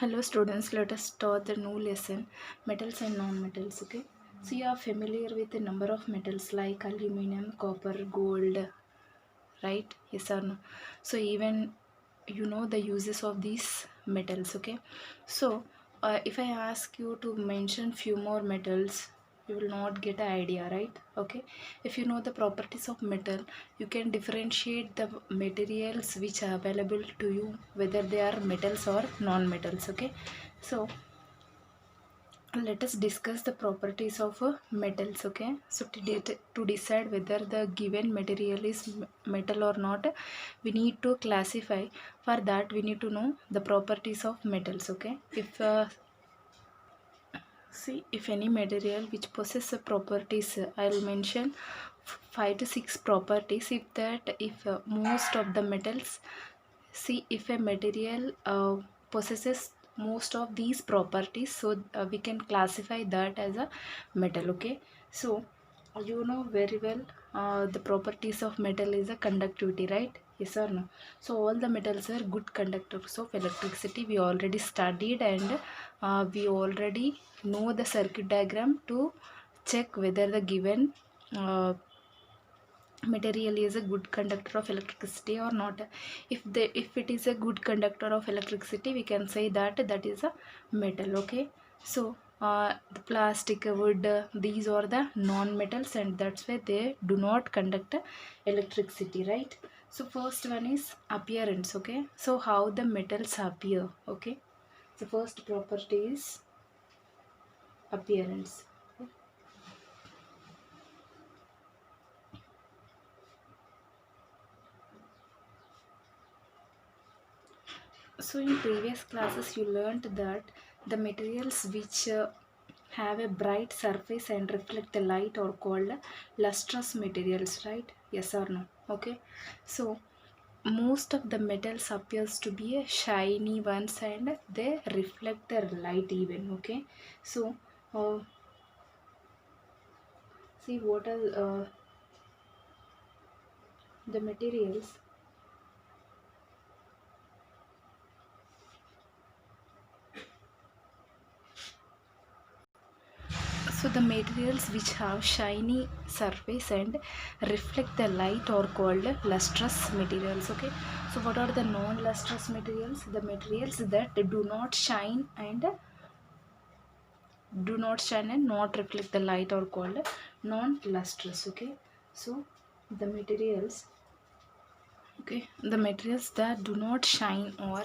Hello students, let us start the new lesson, metals and non-metals. Okay, so you are familiar with the number of metals like aluminum, copper, gold, right? Yes or no? So even you know the uses of these metals. Okay, so if I ask you to mention few more metals, you will not get an idea, right? Okay, if you know the properties of metal, you can differentiate the materials which are available to you, whether they are metals or non-metals. Okay, so let us discuss the properties of metals. Okay, so to decide whether the given material is metal or not, we need to classify. For that we need to know the properties of metals. Okay, if see, if any material which possesses properties, I'll mention 5 to 6 properties. If most of the metals, see, if a material possesses most of these properties, so we can classify that as a metal. Okay, so you know very well the properties of metal is a conductivity, right? Yes or no? So all the metals are good conductors of electricity. We already studied, and we already know the circuit diagram to check whether the given material is a good conductor of electricity or not. If it is a good conductor of electricity, we can say that that is a metal. Okay, so the plastic, wood, these are the non-metals, and that's why they do not conduct electricity, right? So first one is appearance. Okay, so how the metals appear. Okay, the first property is appearance. So in previous classes you learned that the materials which have a bright surface and reflect the light are called lustrous materials, right? Yes or no? Okay. So most of the metals appears to be a shiny ones, and they reflect the light even. Okay. So uh, see what are the materials. So the materials which have shiny surface and reflect the light are called lustrous materials. Okay. So what are the non-lustrous materials? The materials that do not shine and not reflect the light are called non-lustrous. Okay. So the materials, okay, the materials that do not shine or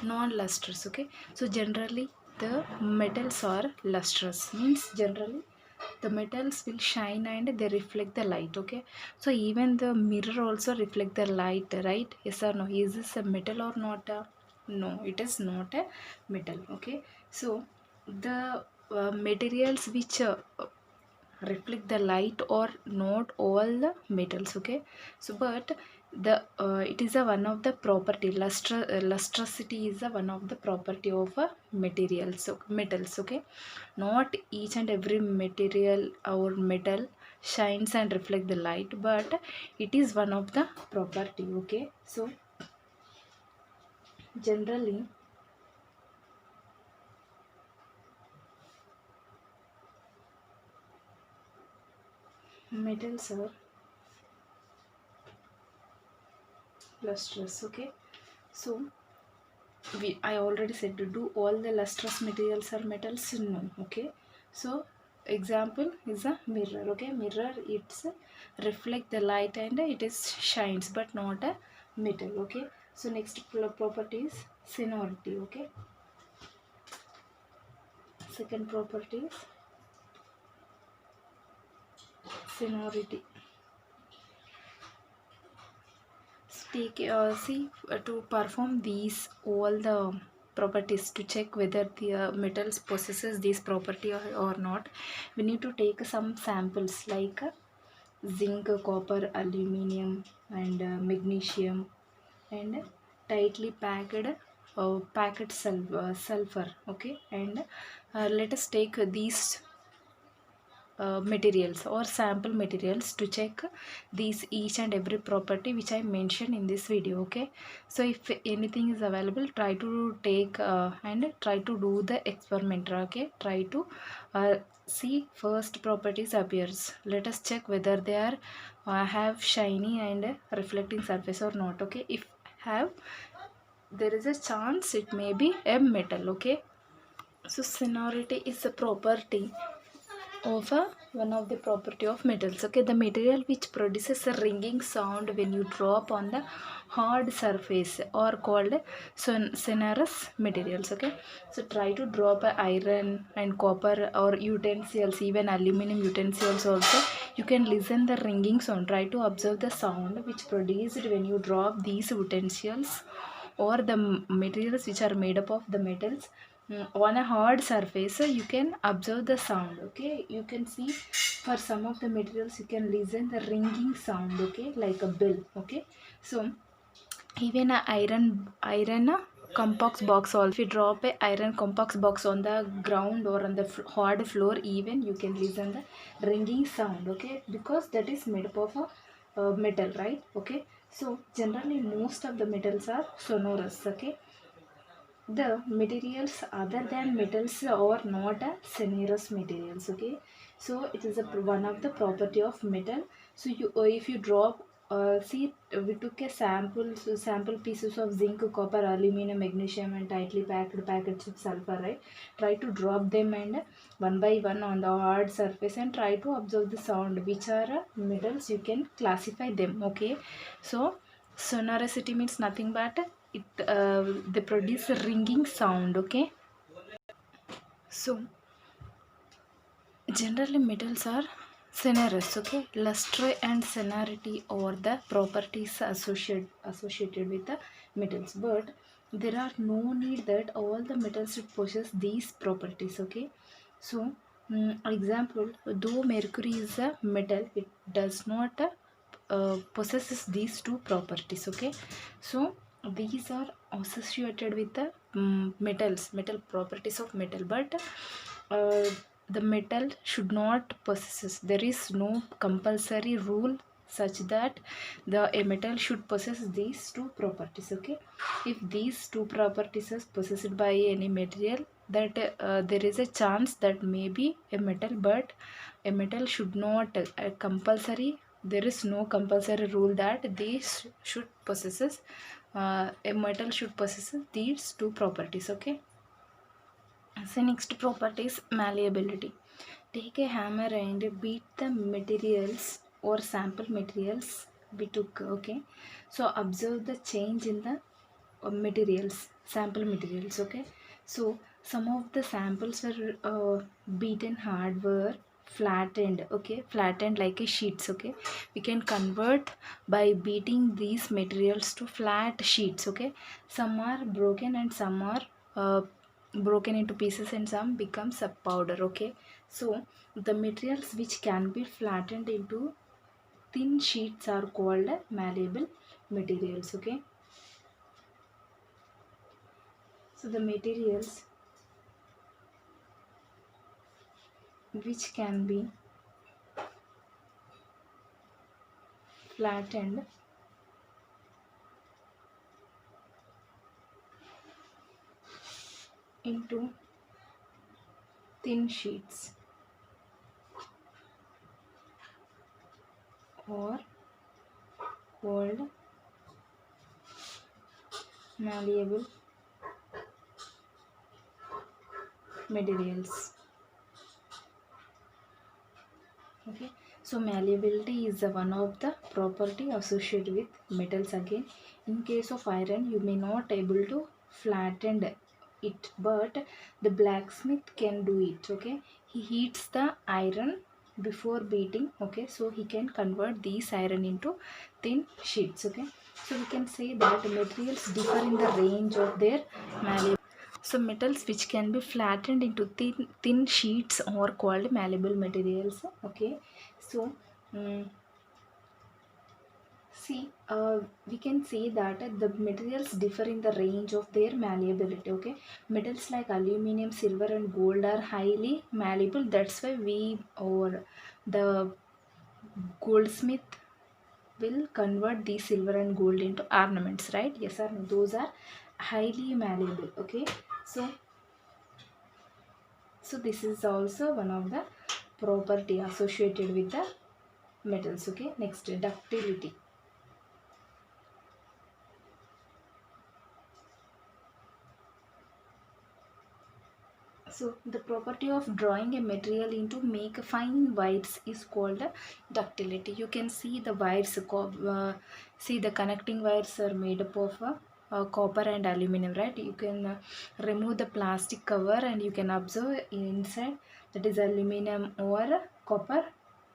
non-lustrous. Okay, so generally the metals are lustrous, means generally the metals will shine and they reflect the light. Okay, so even the mirror also reflect the light, right? Yes or no? Is this a metal or not? No, it is not a metal. Okay, so the materials which reflect the light or not all the metals. Okay, so but the it is a one of the property, lustrosity is a one of the property of a material, so metals. Okay, not each and every material or metal shines and reflect the light, but it is one of the property. Okay, so generally metals are lustrous. Okay, so I already said, to do all the lustrous materials are metals? No. Okay, so example is a mirror. Okay, mirror, it's reflect the light and it is shines, but not a metal. Okay, so next property is sonority. Okay, second property is sonority. Take see to perform these all the properties, to check whether the metals possesses this property or not, we need to take some samples like zinc, copper, aluminium, and magnesium, and tightly packed sulfur. Okay, and let us take these materials or sample materials to check these each and every property which I mentioned in this video. Okay, so if anything is available, try to take and try to do the experiment. Okay, try to see first properties appears. Let us check whether they are have shiny and reflecting surface or not. Okay, if have, there is a chance it may be a metal. Okay, so sonority is a property of one of the property of metals. Okay, the material which produces a ringing sound when you drop on the hard surface are called sonorous materials. Okay, so try to drop a iron and copper or utensils, even aluminum utensils also, you can listen the ringing sound. Try to observe the sound which produced when you drop these utensils or the materials which are made up of the metals on a hard surface. You can observe the sound. Okay, you can see for some of the materials you can listen the ringing sound. Okay, like a bell. Okay, so even a iron compact box also, if you drop a iron compact box on the ground or on the hard floor, even you can listen the ringing sound. Okay, because that is made up of a metal, right? Okay, so generally most of the metals are sonorous. Okay, the materials other than metals are not a sonorous materials. Okay, so it is a one of the property of metal. So you if you drop see, we took a sample pieces of zinc, copper, aluminum, magnesium and tightly packed packets of sulfur, right? Try to drop them and one by one on the hard surface and try to observe the sound which are metals. You can classify them. Okay, so sonoricity means nothing but it they produce a ringing sound. Okay, so generally metals are sonorous. Okay, luster and sonority are the properties associated with the metals, but there are no need that all the metals should possess these properties. Okay, so example, though mercury is a metal, it does not possesses these two properties. Okay, so these are associated with the metal properties of metal, but uh, the metal should not possess, there is no compulsory rule such that a metal should possess these two properties. Okay, if these two properties are possessed by any material, that there is a chance that may be a metal, but a metal should not compulsory, there is no compulsory rule that these should possesses a metal should possess these two properties. Okay, so next property is malleability. Take a hammer and beat the materials or sample materials we took. Okay, so observe the change in the materials, sample materials. Okay, so some of the samples were beaten hard, were flattened. Okay, flattened like a sheets. Okay, we can convert by beating these materials to flat sheets. Okay, some are broken and some are broken into pieces and some becomes a powder. Okay, so the materials which can be flattened into thin sheets are called malleable materials. Okay, so the materials which can be flattened into thin sheets are called malleable materials. Okay, so malleability is one of the property associated with metals. Again, in case of iron, you may not able to flatten it, but the blacksmith can do it. Okay, he heats the iron before beating. Okay, so he can convert these iron into thin sheets. Okay, so we can say that materials differ in the range of their malleability. So metals which can be flattened into thin sheets are called malleable materials. Okay, so See, we can say that the materials differ in the range of their malleability. Okay, metals like aluminum, silver, and gold are highly malleable. That's why we or the goldsmith will convert the silver and gold into ornaments, right? Yes or no? Those are highly malleable. Okay, so this is also one of the property associated with the metals. Okay, next, ductility. So the property of drawing a material into make fine wires is called ductility. You can see the wires, see the connecting wires are made up of copper and aluminum, right? You can remove the plastic cover and you can observe inside that is aluminum or copper.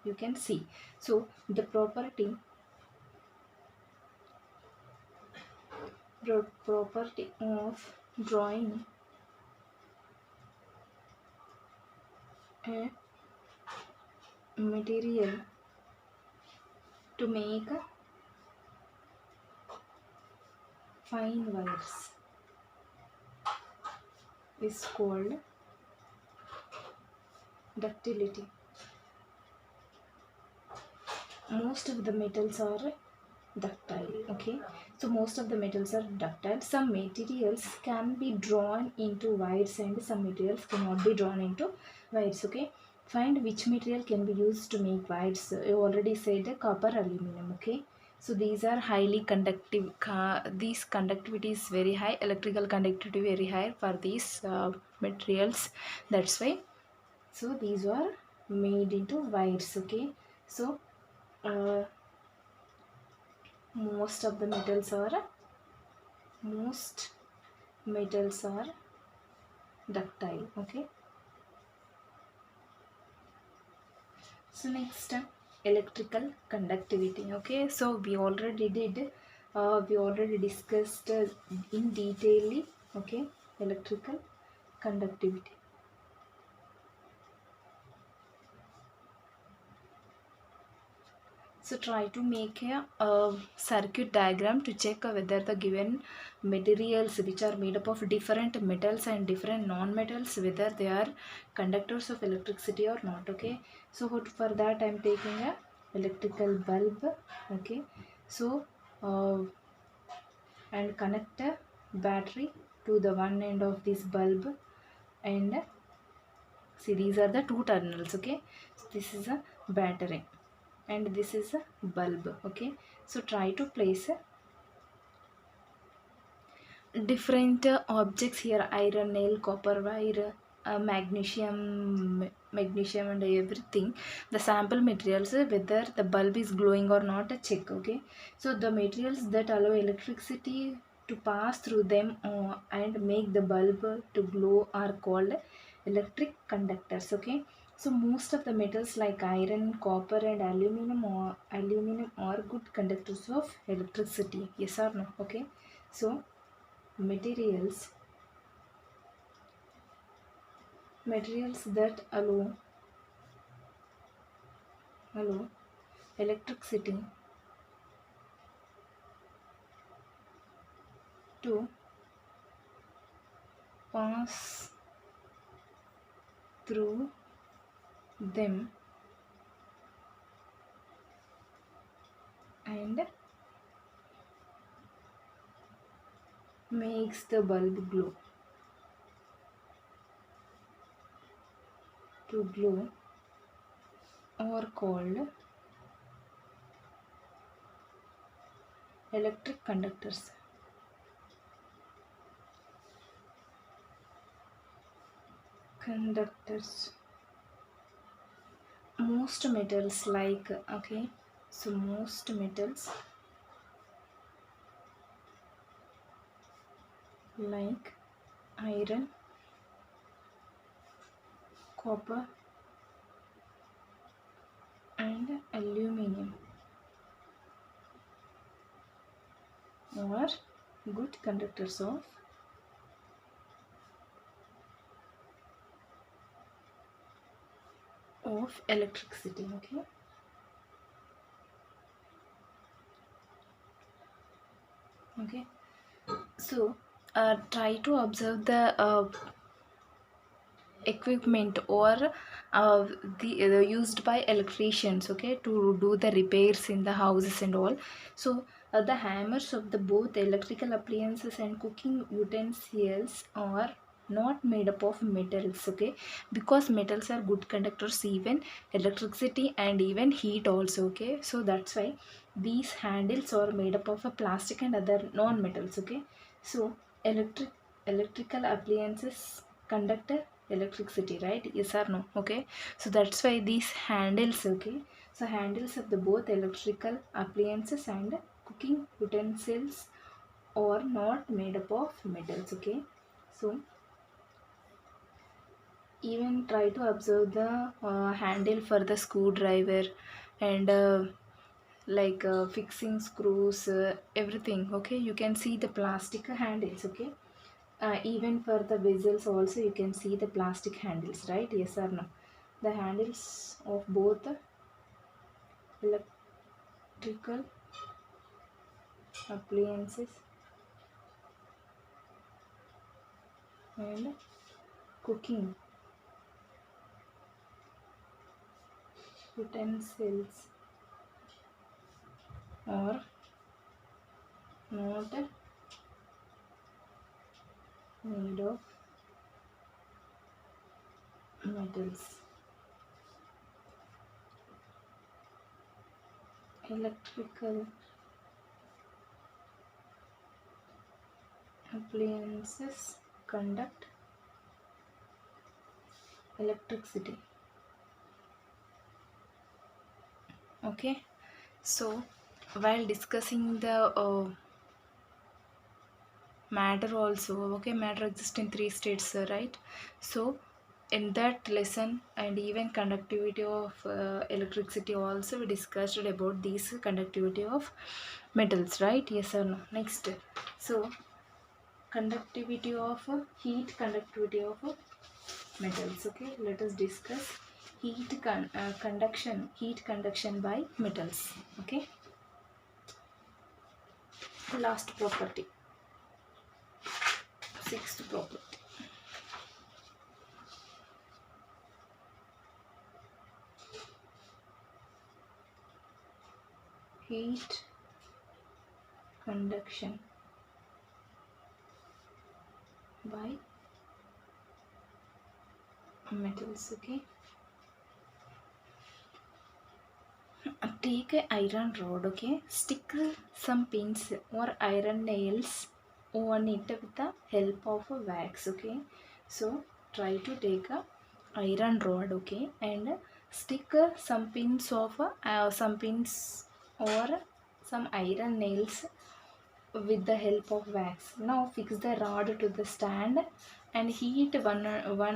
You can see. So the property of drawing a material to make fine wires is called ductility. Most of the metals are ductile. Okay, so most of the metals are ductile. Some materials can be drawn into wires and some materials cannot be drawn into wires. Okay, find which material can be used to make wires. I already said the copper, aluminum. Okay, so these are highly conductive. These conductivity is very high, electrical conductivity very high for these materials. That's why, so these are made into wires. Okay, so uh, most of the most metals are ductile. Okay, so next, electrical conductivity. Okay, so we already discussed in detail. Okay, electrical conductivity. So try to make a circuit diagram to check whether the given materials which are made up of different metals and different non-metals, whether they are conductors of electricity or not. Okay, so for that I am taking a electrical bulb. Okay, so uh, and connect a battery to the one end of this bulb, and see, these are the two terminals. Okay, so this is a battery and this is a bulb. Okay, so try to place different objects here: iron nail, copper wire, magnesium and everything, the sample materials, whether the bulb is glowing or not, check. Okay, so the materials that allow electricity to pass through them and make the bulb to glow are called electric conductors. Okay, so most of the metals like iron, copper and aluminum are good conductors of electricity. Yes or no? Okay, so materials that allow electricity to pass through them and makes the bulb glow are called electric conductors. Most metals like, okay, so most metals like iron, copper and aluminum are good conductors of electricity. Okay, Okay, so try to observe the equipment or the used by electricians, okay, to do the repairs in the houses and all. So the hammers of the both electrical appliances and cooking utensils are not made up of metals, okay, because metals are good conductors, even electricity and even heat also, okay. So that's why these handles are made up of a plastic and other non-metals, okay. So electrical appliances conduct electricity, right? Yes or no? Okay, so that's why these handles, okay, so handles of the both electrical appliances and cooking utensils are not made up of metals, okay. So even try to observe the handle for the screwdriver and fixing screws, everything, okay. You can see the plastic handles, okay. Even for the vessels also you can see the plastic handles, right? Yes or no? The handles of both electrical appliances and cooking utensils are not made of metals. Electrical appliances conduct electricity, okay. So while discussing the matter also, okay, matter exists in three states, right? So in that lesson and even conductivity of electricity also we discussed about these conductivity of metals, right? Yes or no? Next, so conductivity of heat, conductivity of metals, okay. Let us discuss heat conduction by metals, okay. Last property, sixth property, heat conduction by metals, okay. Take a iron rod, okay, stick some pins or iron nails on it with the help of a wax, okay. So try to take a iron rod, okay, and stick some pins or some iron nails with the help of wax. Now fix the rod to the stand and heat one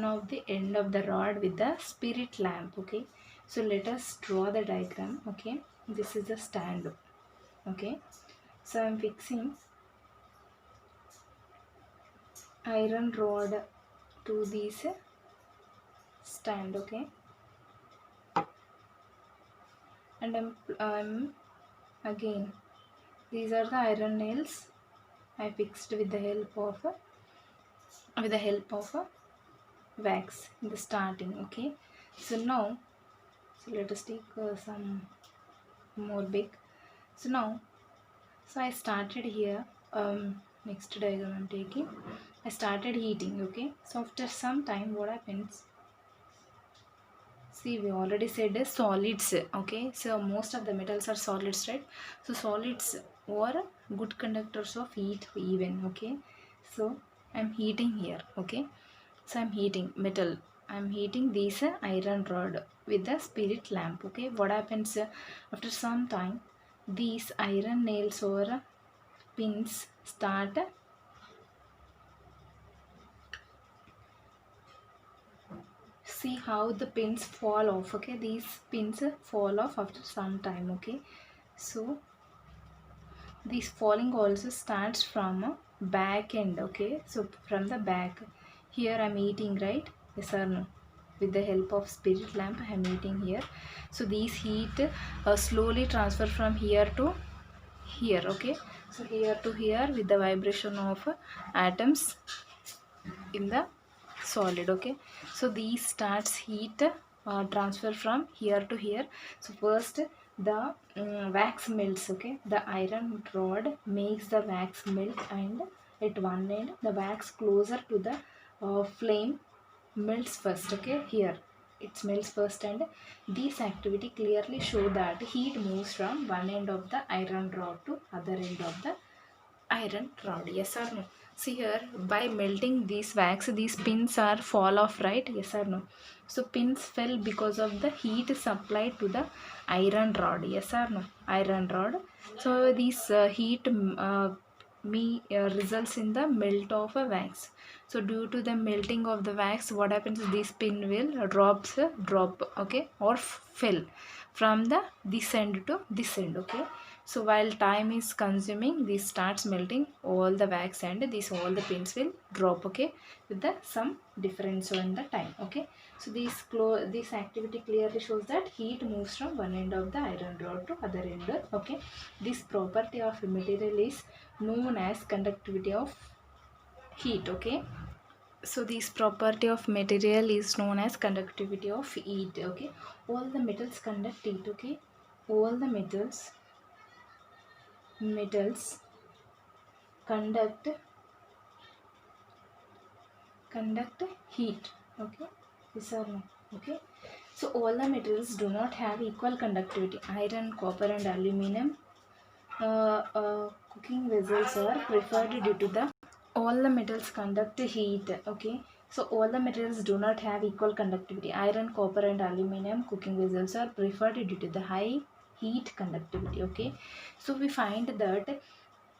of the end of the rod with the spirit lamp, okay. So let us draw the diagram, okay. This is the stand, okay. So I'm fixing iron rod to this stand, okay, and I'm again, these are the iron nails I fixed with the help of wax in the starting, okay. So now, so let us take some more big. So now, so I started here, next diagram I'm taking, I started heating, okay. So after some time what happens, see we already said solids, okay. So most of the metals are solids, right? So solids are good conductors of heat even, okay. So I'm heating here, okay. So I'm heating metal, I'm heating this iron rod with the spirit lamp, okay. What happens, after some time these iron nails or pins start, see how the pins fall off, okay. These pins fall off after some time, okay. So this falling also starts from a back end, okay. So from the back, here I'm eating, right? Yes or no? With the help of spirit lamp I'm eating here. So these heat slowly transfer from here to here, okay. So here to here with the vibration of atoms in the solid. Okay, so these starts heat transfer from here to here. So first the wax melts. Okay, the iron rod makes the wax melt, and at one end the wax closer to the flame melts first. Okay, here it melts first, and this activity clearly show that heat moves from one end of the iron rod to other end of the iron rod. Yes or no? See here, by melting these wax, these pins are fall off, right? Yes or no? So pins fell because of the heat supplied to the iron rod. Yes or no? Iron rod. So this heat results in the melt of a wax. So due to the melting of the wax, what happens is this pin will drop, okay, or fell from the this end to this end. Okay, so while time is consuming, this starts melting all the wax, and this all the pins will drop. Okay, with the some difference in the time. Okay, so this activity clearly shows that heat moves from one end of the iron rod to other end. Okay, this property of a material is known as conductivity of heat. Okay, so this property of material is known as conductivity of heat. Okay, all the metals conduct heat. Okay, all the metals conduct heat. Okay, yes or no? Okay, so all the materials do not have equal conductivity. Iron, copper and aluminum cooking vessels are preferred due to the all the metals conduct heat. Okay, so all the materials do not have equal conductivity. Iron, copper and aluminum cooking vessels are preferred due to the high heat conductivity. Okay, so we find that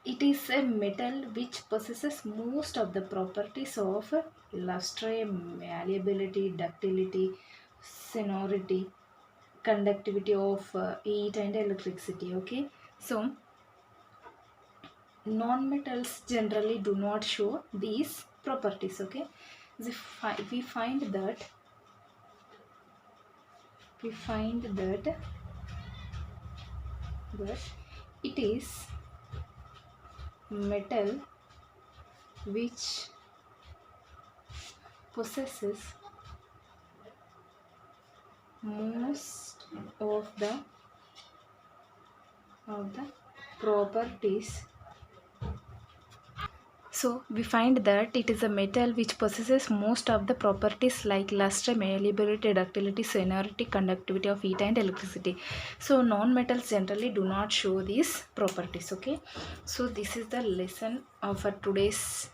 it is a metal which possesses most of the properties of luster, malleability, ductility, sonority, conductivity of heat and electricity. Okay, so non-metals generally do not show these properties. Okay, we find that that it is metal which possesses most of the properties. So we find that it is a metal which possesses most of the properties like luster, malleability, ductility, sonority, conductivity of heat and electricity. So non-metals generally do not show these properties. Okay, so this is the lesson for today's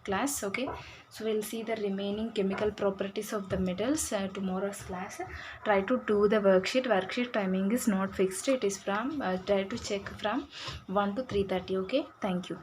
class. Okay, so we'll see the remaining chemical properties of the metals tomorrow's class. Try to do the worksheet timing is not fixed. It is from try to check from 1 to 3:30. Okay, thank you.